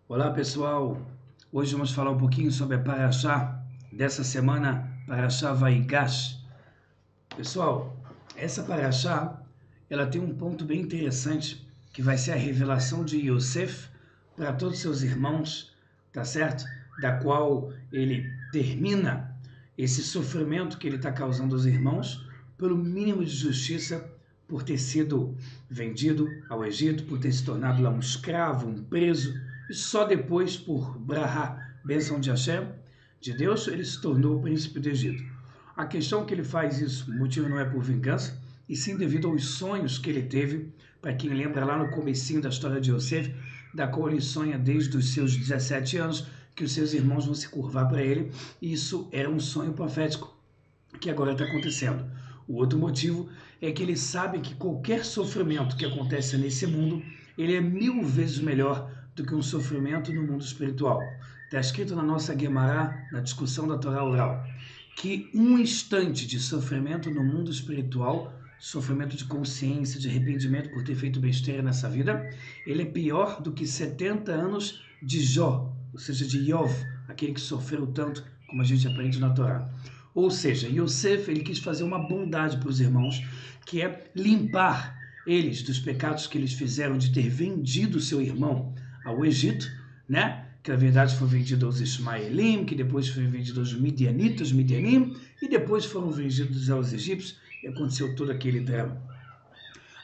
Olá pessoal, hoje vamos falar um pouquinho sobre a Parashá dessa semana, Parashá Vaigash. Pessoal, essa Parashá, ela tem um ponto bem interessante, que vai ser a revelação de Yosef para todos os seus irmãos, tá certo? Da qual ele termina esse sofrimento que ele está causando aos irmãos pelo mínimo de justiça, por ter sido vendido ao Egito, por ter se tornado lá um escravo, um preso, e só depois, por Brahá, bênção de Hashem, de Deus, ele se tornou o príncipe do Egito. A questão é que ele faz isso, o motivo não é por vingança, e sim devido aos sonhos que ele teve, para quem lembra lá no comecinho da história de Yosef, da qual ele sonha desde os seus 17 anos, que os seus irmãos vão se curvar para ele, e isso era um sonho profético, que agora está acontecendo. O outro motivo é que ele sabe que qualquer sofrimento que acontece nesse mundo, ele é 1000 vezes melhor do que um sofrimento no mundo espiritual. Está escrito na nossa Guemará, na discussão da Torá oral, que um instante de sofrimento no mundo espiritual, sofrimento de consciência, de arrependimento por ter feito besteira nessa vida, ele é pior do que 70 anos de Jó, ou seja, de Yov, aquele que sofreu tanto, como a gente aprende na Torá. Ou seja, Yosef, ele quis fazer uma bondade para os irmãos, que é limpar eles dos pecados que eles fizeram de ter vendido seu irmão ao Egito, né? Que na verdade foi vendido aos Ismaelim, que depois foi vendido aos Midianitas, Midianim, e depois foram vendidos aos egípcios, e aconteceu todo aquele drama.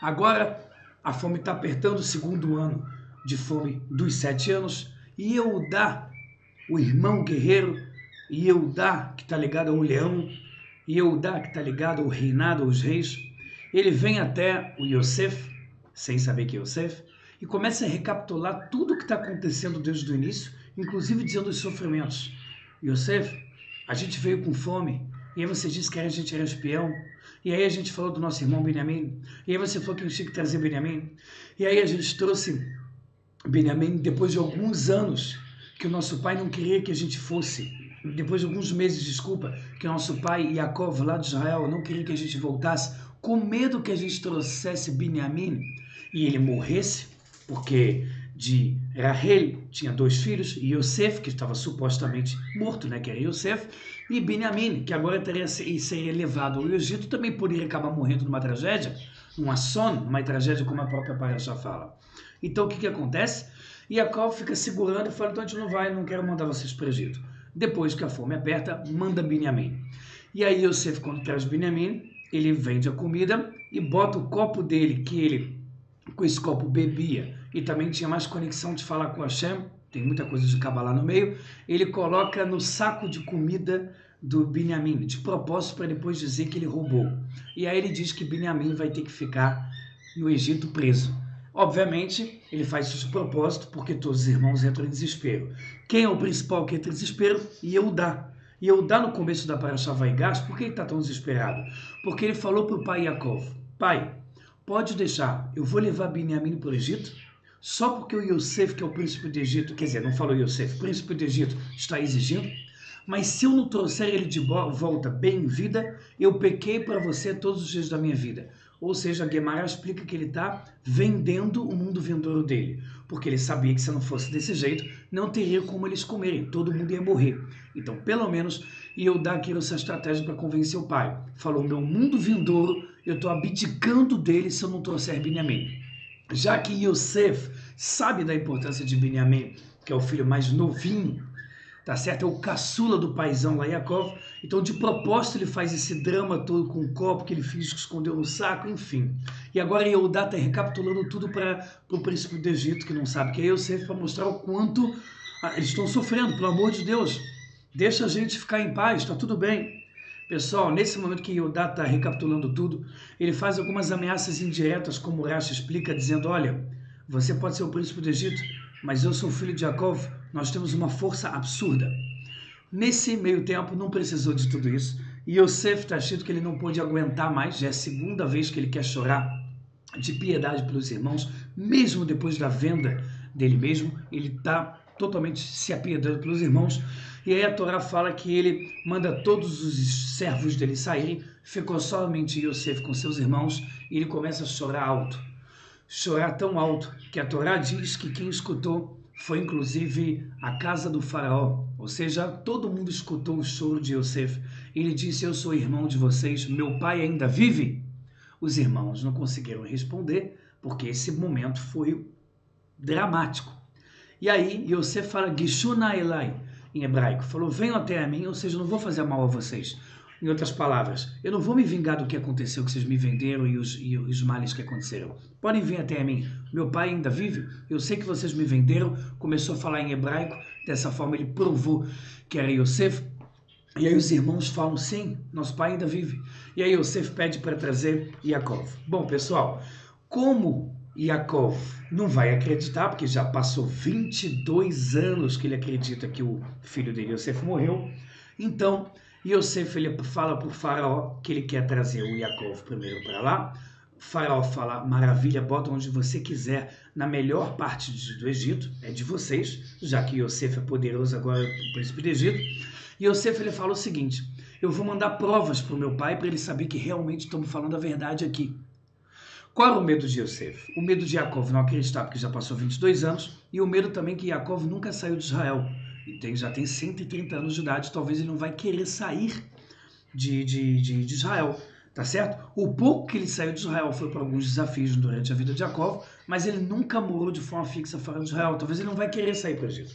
Agora, a fome está apertando o segundo ano de fome dos 7 anos, e Eudá, o irmão guerreiro, e Eudá, que está ligado ao leão, e Eudá, que está ligado ao reinado, aos reis, ele vem até o Yosef, sem saber que é Yosef, e começa a recapitular tudo o que está acontecendo desde o início, inclusive dizendo os sofrimentos. Yosef, a gente veio com fome, e aí você disse que a gente era espião, e aí a gente falou do nosso irmão Benjamim, e aí você falou que a gente tinha que trazer Benjamim, e aí a gente trouxe Benjamim depois de alguns anos, que o nosso pai não queria que a gente fosse, depois de alguns meses, desculpa, que o nosso pai Yaakov lá de Israel não queria que a gente voltasse, com medo que a gente trouxesse Benjamim e ele morresse, porque de Rahel tinha 2 filhos, e Yosef, que estava supostamente morto, né, que era Yosef, e Benjamim, que agora seria levado ao Egito, também poderia acabar morrendo numa tragédia, um asson, uma tragédia como a própria Parashá fala. Então o que acontece? Yaakov fica segurando e fala, então a gente não vai, não quero mandar vocês para o Egito. Depois que a fome aperta, manda Benjamim. E aí Yosef, quando traz Benjamim, ele vende a comida e bota o copo dele, que ele com esse copo bebia e também tinha mais conexão de falar com Hashem, tem muita coisa de Kabbalah no meio, ele coloca no saco de comida do Benjamim, de propósito para depois dizer que ele roubou. E aí ele diz que Benjamim vai ter que ficar no Egito preso. Obviamente, ele faz isso de propósito, porque todos os irmãos entram em desespero. Quem é o principal que entra em desespero? Yehudá. Yehudá, no começo da Parashá Vaigash, por que ele está tão desesperado? Porque ele falou para o pai Yaakov, pai, pode deixar, eu vou levar Benjamim para o Egito, só porque o Yosef, que é o príncipe do Egito, quer dizer, não falou Yosef, o príncipe do Egito está exigindo, mas se eu não trouxer ele de volta bem em vida, eu pequei para você todos os dias da minha vida. Ou seja, Guemará explica que ele está vendendo o mundo vindouro dele, porque ele sabia que se não fosse desse jeito, não teria como eles comerem, todo mundo ia morrer. Então, pelo menos, Yehudá criou essa estratégia para convencer o pai. Falou, meu mundo vindouro, eu estou abdicando dele se eu não trouxer Benjamim. Já que Yosef sabe da importância de Benjamim, que é o filho mais novinho, tá certo? É o caçula do paizão lá, Yaakov. Então, de propósito, ele faz esse drama todo com o copo que ele finge que escondeu no saco, enfim. E agora Yehudá está recapitulando tudo para o príncipe do Egito, que não sabe que é Yosef, para mostrar o quanto eles estão sofrendo, pelo amor de Deus. Deixa a gente ficar em paz, tá tudo bem. Pessoal, nesse momento que Yehudá está recapitulando tudo, ele faz algumas ameaças indiretas, como o Rashi explica, dizendo, olha, você pode ser o príncipe do Egito, mas eu sou filho de Yaakov, nós temos uma força absurda. Nesse meio tempo, não precisou de tudo isso, e Yosef está achando que ele não pôde aguentar mais, já é a segunda vez que ele quer chorar de piedade pelos irmãos, mesmo depois da venda dele mesmo, ele está totalmente se apiedando pelos irmãos, e aí a Torá fala que ele manda todos os servos dele saírem, ficou somente Yosef com seus irmãos, e ele começa a chorar alto. Chorar tão alto que a Torá diz que quem escutou foi inclusive a casa do faraó, ou seja, todo mundo escutou o choro de Yosef. Ele disse: eu sou irmão de vocês, meu pai ainda vive? Os irmãos não conseguiram responder, porque esse momento foi dramático. E aí Yosef fala Gishuna Elai, em hebraico, falou: venham até a mim, ou seja, eu não vou fazer mal a vocês. Em outras palavras, eu não vou me vingar do que aconteceu, que vocês me venderam e os males que aconteceram. Podem vir até a mim. Meu pai ainda vive. Eu sei que vocês me venderam. Começou a falar em hebraico. Dessa forma ele provou que era Yosef. E aí os irmãos falam: sim, nosso pai ainda vive. E aí Yosef pede para trazer Yaakov. Bom, pessoal, como Yaakov não vai acreditar, porque já passou 22 anos que ele acredita que o filho dele, Yosef, morreu, então Yosef ele fala para o faraó que ele quer trazer o Yaakov primeiro para lá. O faraó fala: maravilha, bota onde você quiser, na melhor parte do Egito, é de vocês, já que Yosef é poderoso agora, o príncipe do Egito. E Yosef ele fala o seguinte: eu vou mandar provas para o meu pai para ele saber que realmente estamos falando a verdade aqui. Qual era o medo de Yosef? O medo de Yaakov não acreditar, porque já passou 22 anos, e o medo também que Yaakov nunca saiu de Israel. E já tem 130 anos de idade, talvez ele não vai querer sair de Israel, tá certo? O pouco que ele saiu de Israel foi para alguns desafios durante a vida de Yaakov, mas ele nunca morou de forma fixa fora de Israel, talvez ele não vai querer sair para o Egito.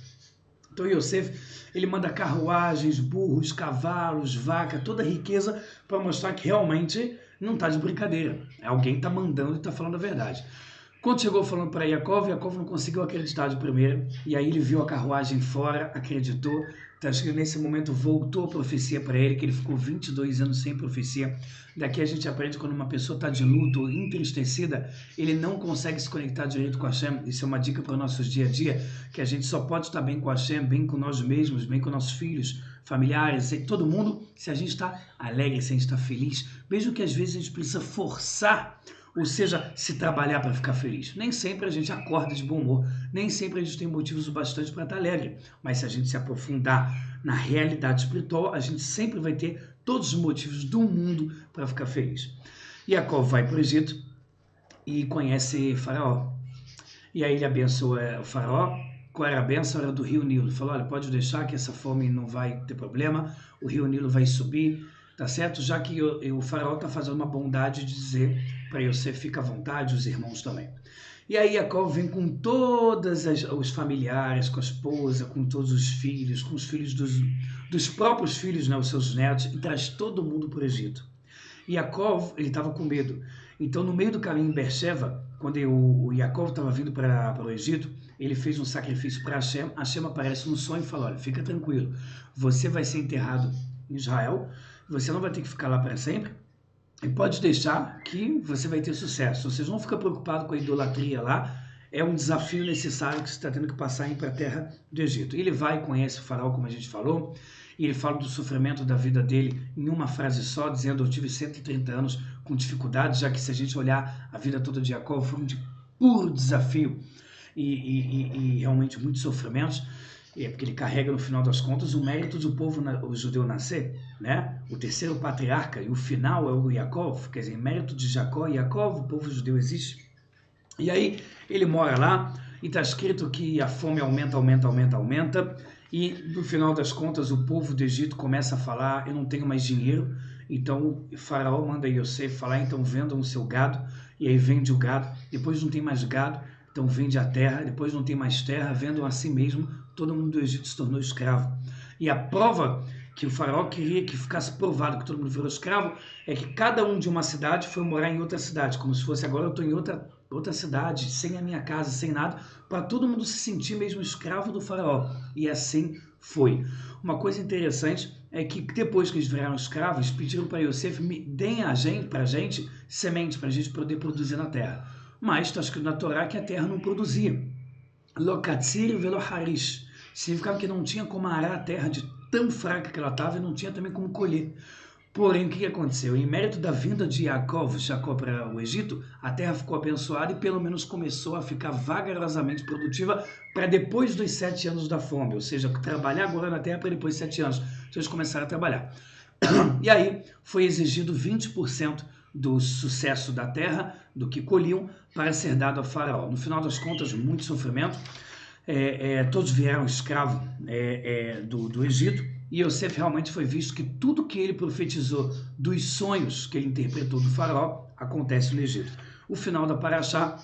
Então Yosef, ele manda carruagens, burros, cavalos, vaca, toda a riqueza para mostrar que realmente não está de brincadeira. Alguém está mandando e está falando a verdade. Quando chegou falando para Yaakov, Yaakov não conseguiu acreditar de primeira, e aí ele viu a carruagem fora, acreditou. Então, acho que nesse momento voltou a profecia para ele, que ele ficou 22 anos sem profecia. Daqui a gente aprende quando uma pessoa está de luto, entristecida, ele não consegue se conectar direito com Hashem. Isso é uma dica para o nosso dia a dia, que a gente só pode estar bem com Hashem, bem com nós mesmos, bem com nossos filhos, familiares, todo mundo, se a gente está alegre, se a gente está feliz, mesmo que às vezes a gente precisa forçar, ou seja, se trabalhar para ficar feliz. Nem sempre a gente acorda de bom humor, nem sempre a gente tem motivos bastante para estar alegre, mas se a gente se aprofundar na realidade espiritual, a gente sempre vai ter todos os motivos do mundo para ficar feliz. Yaakov vai para o Egito e conhece Faraó. E aí ele abençoa o Faraó. Qual era a bênção? Era do rio Nilo. Falou: olha, pode deixar que essa fome não vai ter problema, o rio Nilo vai subir, tá certo? Já que o faraó está fazendo uma bondade de dizer para Yosef: fica à vontade, os irmãos também. E aí Yaakov vem com todos os familiares, com a esposa, com todos os filhos, com os filhos dos próprios filhos, né, os seus netos, e traz todo mundo para o Egito. E Yaakov, ele estava com medo. Então, no meio do caminho em Beersheba, quando o Yaakov estava vindo para o Egito, ele fez um sacrifício para Hashem. Hashem aparece no sonho e fala: olha, fica tranquilo, você vai ser enterrado em Israel, você não vai ter que ficar lá para sempre, e pode deixar que você vai ter sucesso. Vocês não ficam preocupados com a idolatria lá, é um desafio necessário que você está tendo que passar para a terra do Egito. Ele vai e conhece o faraó, como a gente falou, e ele fala do sofrimento da vida dele em uma frase só, dizendo: eu tive 130 anos com dificuldades, já que se a gente olhar a vida toda de Jacó, foi um de puro desafio e realmente muitos sofrimentos, porque ele carrega no final das contas o mérito do povo o judeu nascer, né? O terceiro patriarca, e o final é o Yaakov, quer dizer, mérito de Jacó e Yaakov, o povo judeu existe. E aí ele mora lá e está escrito que a fome aumenta, e no final das contas o povo do Egito começa a falar: eu não tenho mais dinheiro. Então o faraó manda Yosef falar: então vendam o seu gado. E aí vende o gado, depois não tem mais gado, então vende a terra, depois não tem mais terra, vendam a si mesmo. Todo mundo do Egito se tornou escravo. E a prova que o faraó queria que ficasse provado que todo mundo virou escravo é que cada um de uma cidade foi morar em outra cidade, como se fosse: agora eu estou em outra cidade, sem a minha casa, sem nada, para todo mundo se sentir mesmo escravo do faraó. E assim foi. Uma coisa interessante é que depois que eles viraram escravos, pediram para Yosef: deem para a gente semente, para a gente poder produzir na terra. Mas está escrito na Torá que a terra não produzia. Lo katsir velo harish. Significava que não tinha como arar a terra de tão fraca que ela estava, e não tinha também como colher. Porém, o que aconteceu? Em mérito da vinda de Jacó para o Egito, a terra ficou abençoada e pelo menos começou a ficar vagarosamente produtiva para depois dos 7 anos da fome, ou seja, trabalhar agora na terra para depois de 7 anos. Então eles começaram a trabalhar. E aí foi exigido 20% do sucesso da terra, do que colhiam, para ser dado ao faraó. No final das contas, muito sofrimento. todos vieram escravos do Egito, e Yosef realmente foi visto que tudo que ele profetizou dos sonhos que ele interpretou do faraó acontece no Egito. O final da Parashá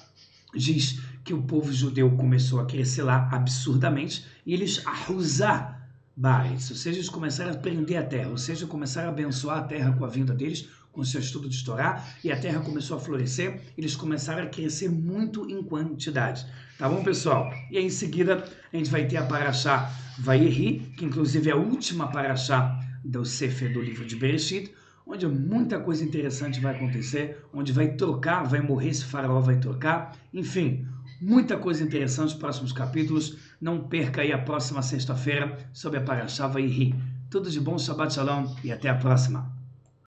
diz que o povo judeu começou a crescer lá absurdamente e eles ahuzá bares, ou seja, eles começaram a prender a terra, ou seja, começaram a abençoar a terra com a vinda deles, com o seu estudo de Torá, e a terra começou a florescer, eles começaram a crescer muito em quantidade. Tá bom, pessoal? E aí, em seguida, a gente vai ter a Parashá Vayeri, que inclusive é a última Parashá do Sefer do livro de Bereshit, onde muita coisa interessante vai acontecer, onde vai trocar, vai morrer esse faraó, vai trocar, enfim, muita coisa interessante nos próximos capítulos. Não perca aí a próxima sexta-feira sobre a Parashá Vayeri. Tudo de bom, Shabbat Shalom e até a próxima.